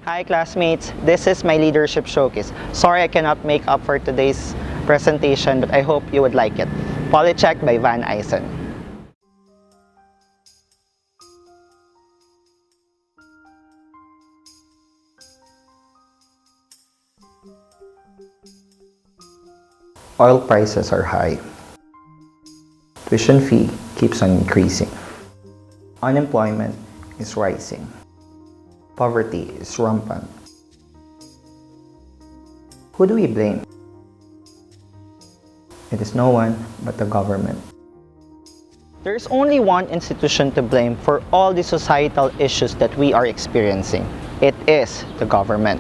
Hi classmates, this is my leadership showcase. Sorry I cannot make up for today's presentation, but I hope you would like it. Policheck by Van Eisen. Oil prices are high. Tuition fee keeps on increasing. Unemployment is rising. Poverty is rampant. Who do we blame? It is no one but the government. There is only one institution to blame for all the societal issues that we are experiencing. It is the government.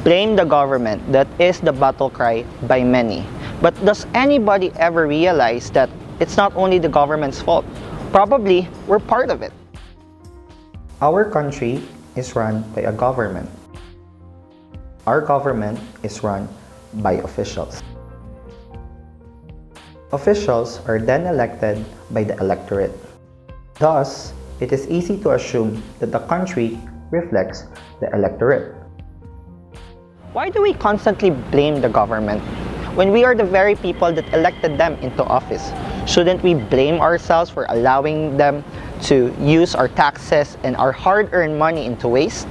Blame the government, that is the battle cry by many. But does anybody ever realize that it's not only the government's fault? Probably we're part of it. Our country is run by a government. Our government is run by officials. Officials are then elected by the electorate. Thus, it is easy to assume that the country reflects the electorate. Why do we constantly blame the government when we are the very people that elected them into office? Shouldn't we blame ourselves for allowing them to use our taxes and our hard-earned money into waste?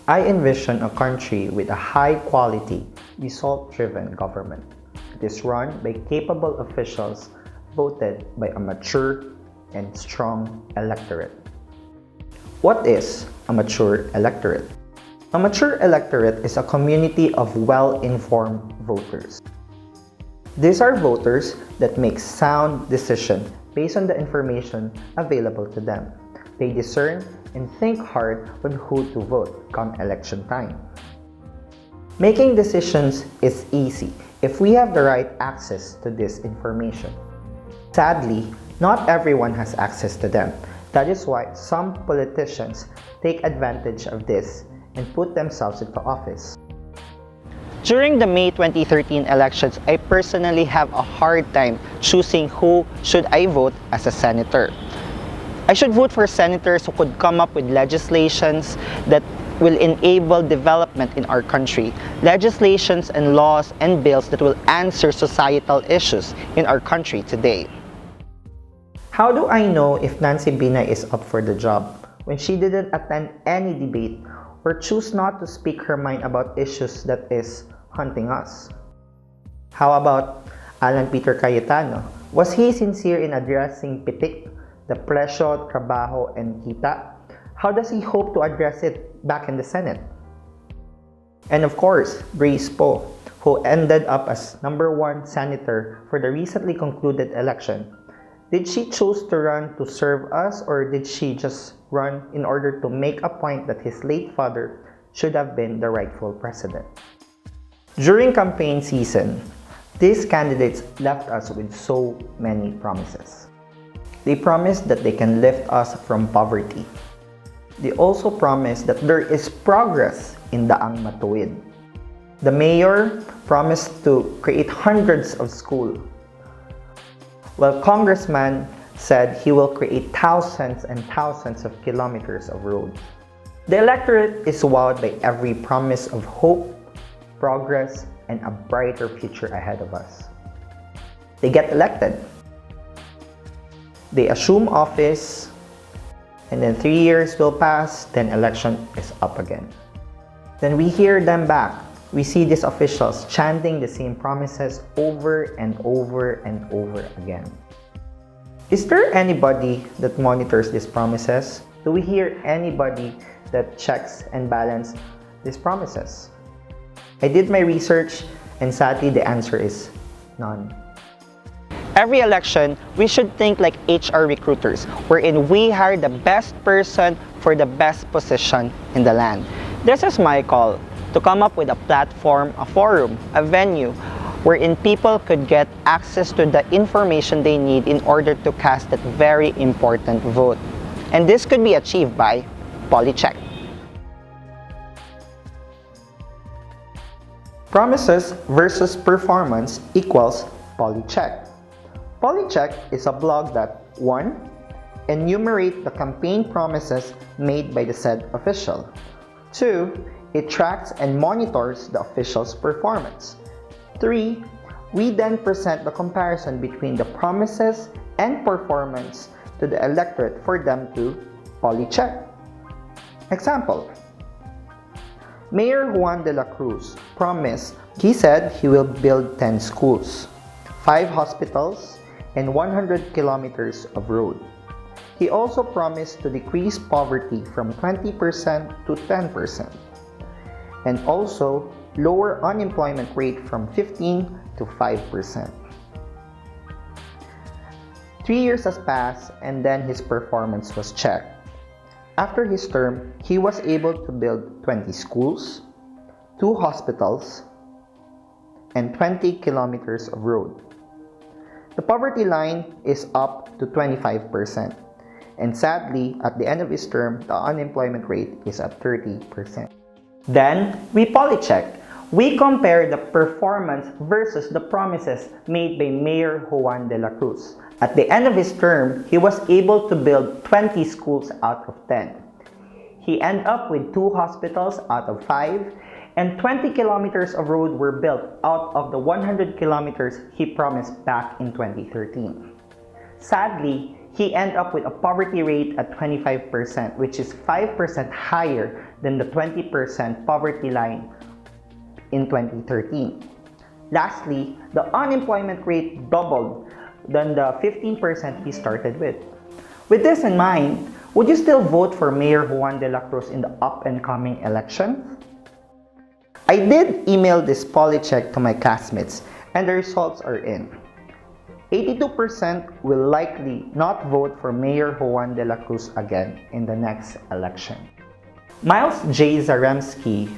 I envision a country with a high-quality, result-driven government. It is run by capable officials voted by a mature and strong electorate. What is a mature electorate? A mature electorate is a community of well-informed voters. These are voters that make sound decisions based on the information available to them. They discern and think hard on who to vote come election time. Making decisions is easy if we have the right access to this information. Sadly, not everyone has access to them. That is why some politicians take advantage of this and put themselves into office. During the May 2013 elections, I personally have a hard time choosing who should I vote as a senator. I should vote for senators who could come up with legislations that will enable development in our country, legislations and laws and bills that will answer societal issues in our country today. How do I know if Nancy Binay is up for the job when she didn't attend any debate or choose not to speak her mind about issues that is hunting us? How about Alan Peter Cayetano? Was he sincere in addressing pitik, the presyo, trabaho, and kita? How does he hope to address it back in the Senate? And of course, Grace Poe, who ended up as #1 senator for the recently concluded election. Did she choose to run to serve us, or did she just run in order to make a point that his late father should have been the rightful president? During campaign season, these candidates left us with so many promises. They promised that they can lift us from poverty. They also promised that there is progress in Daang Matuwid. The mayor promised to create hundreds of schools, while Congressman said he will create thousands and thousands of kilometers of roads. The electorate is wowed by every promise of hope, progress, and a brighter future ahead of us. They get elected. They assume office, and then 3 years will pass, then election is up again. Then we hear them back. We see these officials chanting the same promises over and over and over again. Is there anybody that monitors these promises? Do we hear anybody that checks and balances these promises? I did my research, and sadly the answer is none. Every election, we should think like HR recruiters, wherein we hire the best person for the best position in the land. This is my call, to come up with a platform, a forum, a venue, wherein people could get access to the information they need in order to cast that very important vote. And this could be achieved by Policheck. Promises versus performance equals Policheck. Policheck is a blog that 1. enumerate the campaign promises made by the said official. 2. It tracks and monitors the official's performance. 3. We then present the comparison between the promises and performance to the electorate for them to Policheck. Example: Mayor Juan de la Cruz promised, he said he will build 10 schools, 5 hospitals, and 100 kilometers of road. He also promised to decrease poverty from 20% to 10%, and also lower unemployment rate from 15 to 5%. 3 years has passed and then his performance was checked. After his term, he was able to build 20 schools, 2 hospitals, and 20 kilometers of road. The poverty line is up to 25%, and sadly, at the end of his term, the unemployment rate is at 30%. Then, we Policheck. We compare the performance versus the promises made by Mayor Juan de la Cruz. At the end of his term, he was able to build 20 schools out of 10. He ended up with 2 hospitals out of 5, and 20 kilometers of road were built out of the 100 kilometers he promised back in 2013. Sadly, he ended up with a poverty rate at 25%, which is 5% higher than the 20% poverty line in 2013. Lastly, the unemployment rate doubled than the 15% he started with. With this in mind, would you still vote for Mayor Juan de la Cruz in the up-and-coming election? I did email this Policheck to my classmates, and the results are in. 82% will likely not vote for Mayor Juan de la Cruz again in the next election. Miles J. Zaremski,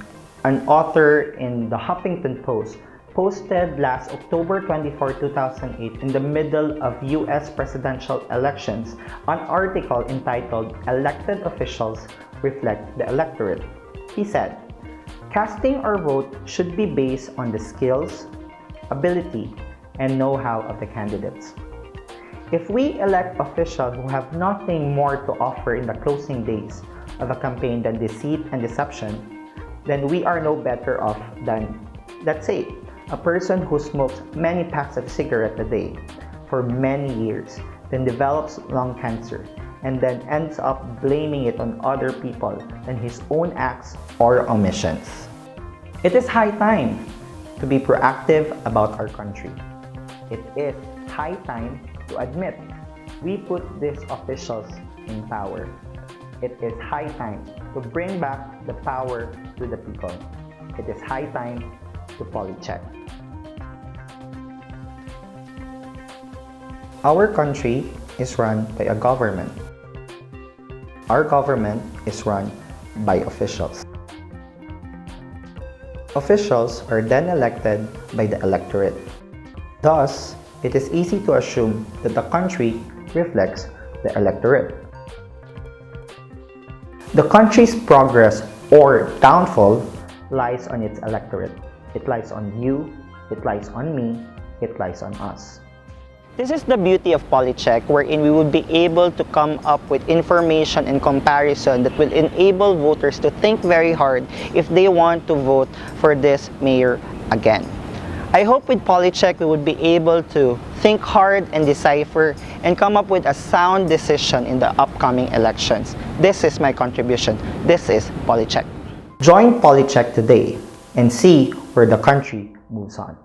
an author in the Huffington Post, posted last October 24, 2008 in the middle of US presidential elections an article entitled "Elected Officials Reflect the Electorate." He said, "Casting our vote should be based on the skills, ability, and know-how of the candidates. If we elect officials who have nothing more to offer in the closing days of a campaign than deceit and deception, then we are no better off than, let's say, a person who smokes many packs of cigarettes a day for many years, then develops lung cancer, and then ends up blaming it on other people than his own acts or omissions. It is high time to be proactive about our country. It is high time to admit we put these officials in power. It is high time to bring back the power to the people. It is high time to Policheck." Our country is run by a government. Our government is run by officials. Officials are then elected by the electorate. Thus, it is easy to assume that the country reflects the electorate. The country's progress or downfall lies on its electorate. It lies on you, it lies on me, it lies on us. This is the beauty of Policheck, wherein we will be able to come up with information and comparison that will enable voters to think very hard if they want to vote for this mayor again. I hope with Policheck we would be able to think hard and decipher and come up with a sound decision in the upcoming elections. This is my contribution. This is Policheck. Join Policheck today and see where the country moves on.